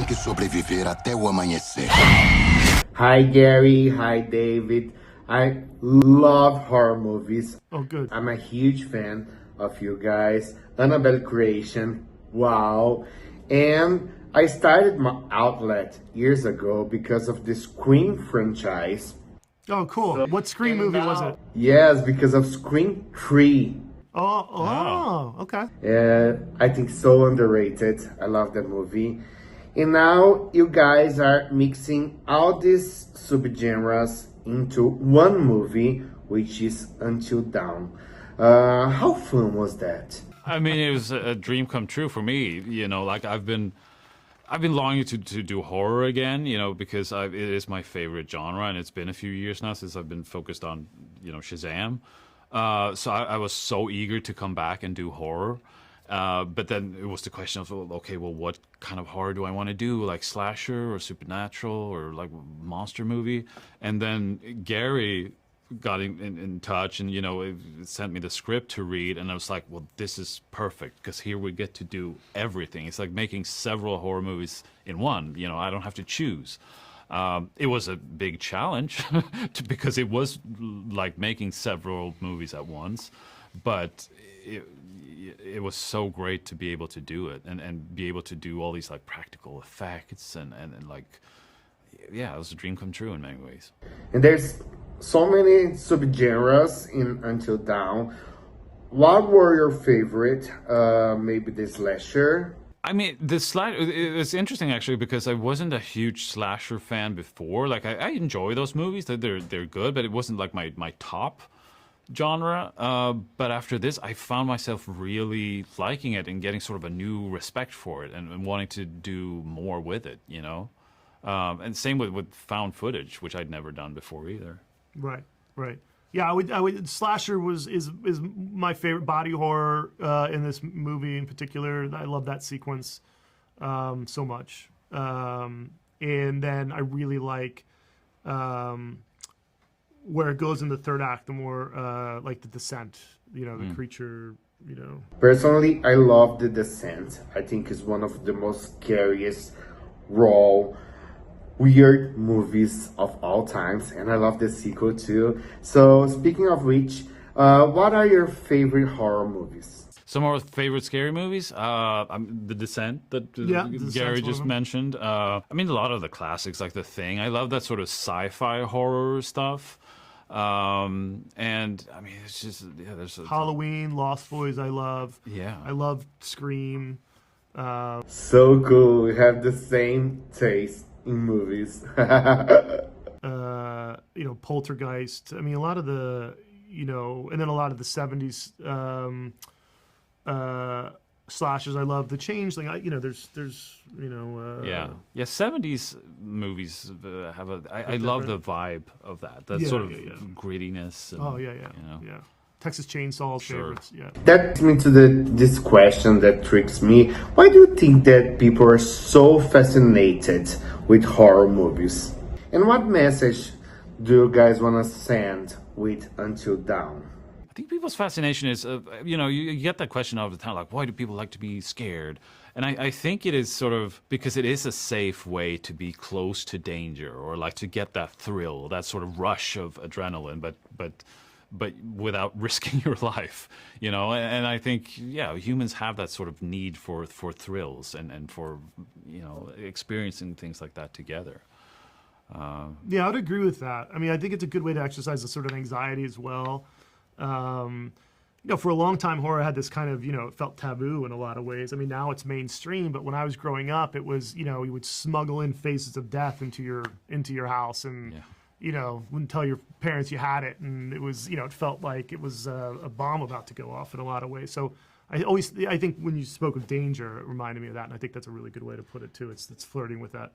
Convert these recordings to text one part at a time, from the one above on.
que sobreviver até o amanhecer. Hi Gary, hi David. I love horror movies. Oh, good. I'm a huge fan of you guys. Annabelle Creation, wow. And I started my outlet years ago because of the Scream franchise. Oh, cool. What Scream movie was it? Yes, because of Scream 3. Okay. I think so underrated. I love that movie. And now you guys are mixing all these subgenres into one movie, which is Until Dawn. How fun was that? I mean, it was a dream come true for me. You know, like I've been longing to do horror again. You know, because it is my favorite genre, and it's been a few years now since I've been focused on Shazam. So I was so eager to come back and do horror. But then it was the question of, okay, well, what kind of horror do I want to do? Like slasher or supernatural or like monster movie? And then Gary got in touch and, it sent me the script to read. And I was like, well, this is perfect because here we get to do everything. It's like making several horror movies in one. I don't have to choose. It was a big challenge because it was like making several movies at once. But it was so great to be able to do it and be able to do all these like practical effects and like, yeah, it was a dream come true in many ways. And there's so many subgenres in Until Dawn. What were your favorite? Maybe the slasher? I mean, it's interesting actually because I wasn't a huge slasher fan before. Like I enjoy those movies; they're good, but it wasn't like my top genre. But after this, I found myself really liking it and getting sort of a new respect for it and wanting to do more with it. And same with found footage, which I'd never done before either. Right. Yeah, I would. Slasher is my favorite body horror in this movie in particular. I love that sequence so much. And then I really like where it goes in the third act, the more like the descent. The creature. Personally, I love The Descent. I think it's one of the most scariest, raw, weird movies of all times, and I love the sequel too. So speaking of which, what are your favorite horror movies? Some of our favorite scary movies, The Descent that Gary just mentioned. I mean, a lot of the classics like The Thing. I love that sort of sci-fi horror stuff. And I mean, it's just there's Halloween, Lost Boys. I love. Yeah, I love Scream. So cool. We have the same taste in movies. Poltergeist. I mean, a lot of the, and then a lot of the 70s slashers. I love The Changeling. There's 70s movies have I love the vibe of that sort of grittiness. And, yeah. Texas Chainsaw favorites. Yeah. That leads me to this question that tricks me. Why do you think that people are so fascinated with horror movies? And what message do you guys want to send with Until Dawn? I think people's fascination is, you get that question all the time, like, why do people like to be scared? And I think it is sort of because it is a safe way to be close to danger or like to get that thrill, that sort of rush of adrenaline, but without risking your life, and I think, humans have that sort of need for thrills and for, experiencing things like that together. I would agree with that. I mean, I think it's a good way to exercise a sort of anxiety as well. For a long time, horror had this kind of, it felt taboo in a lot of ways. I mean, now it's mainstream, but when I was growing up, it was, you would smuggle in Faces of Death into your house and, wouldn't tell your parents you had it. And it was, it felt like it was a bomb about to go off in a lot of ways. So I think when you spoke of danger, it reminded me of that. And I think that's a really good way to put it too. It's flirting with that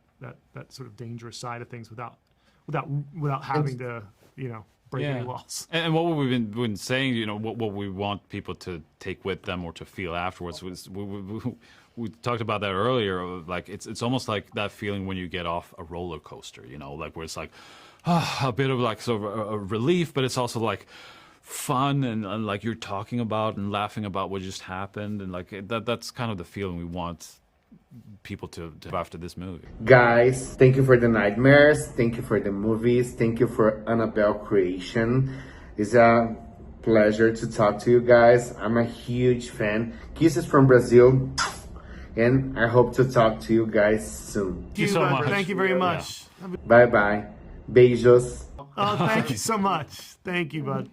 sort of dangerous side of things without having to, break any laws. And what we've been saying, what we want people to take with them or to feel afterwards was we talked about that earlier. Like it's almost like that feeling when you get off a roller coaster, like where it's like a bit of like sort of a relief, but it's also like fun and like you're talking about and laughing about what just happened, and like that's kind of the feeling we want people to after this movie. Guys, thank you for the nightmares. Thank you for the movies. Thank you for Annabelle creation. It's a pleasure to talk to you guys. I'm a huge fan. Kisses from Brazil. And I hope to talk to you guys soon. Thank you so much. Thank you very much. Bye-bye. Beijos. Oh, thank you so much. Thank you, bud.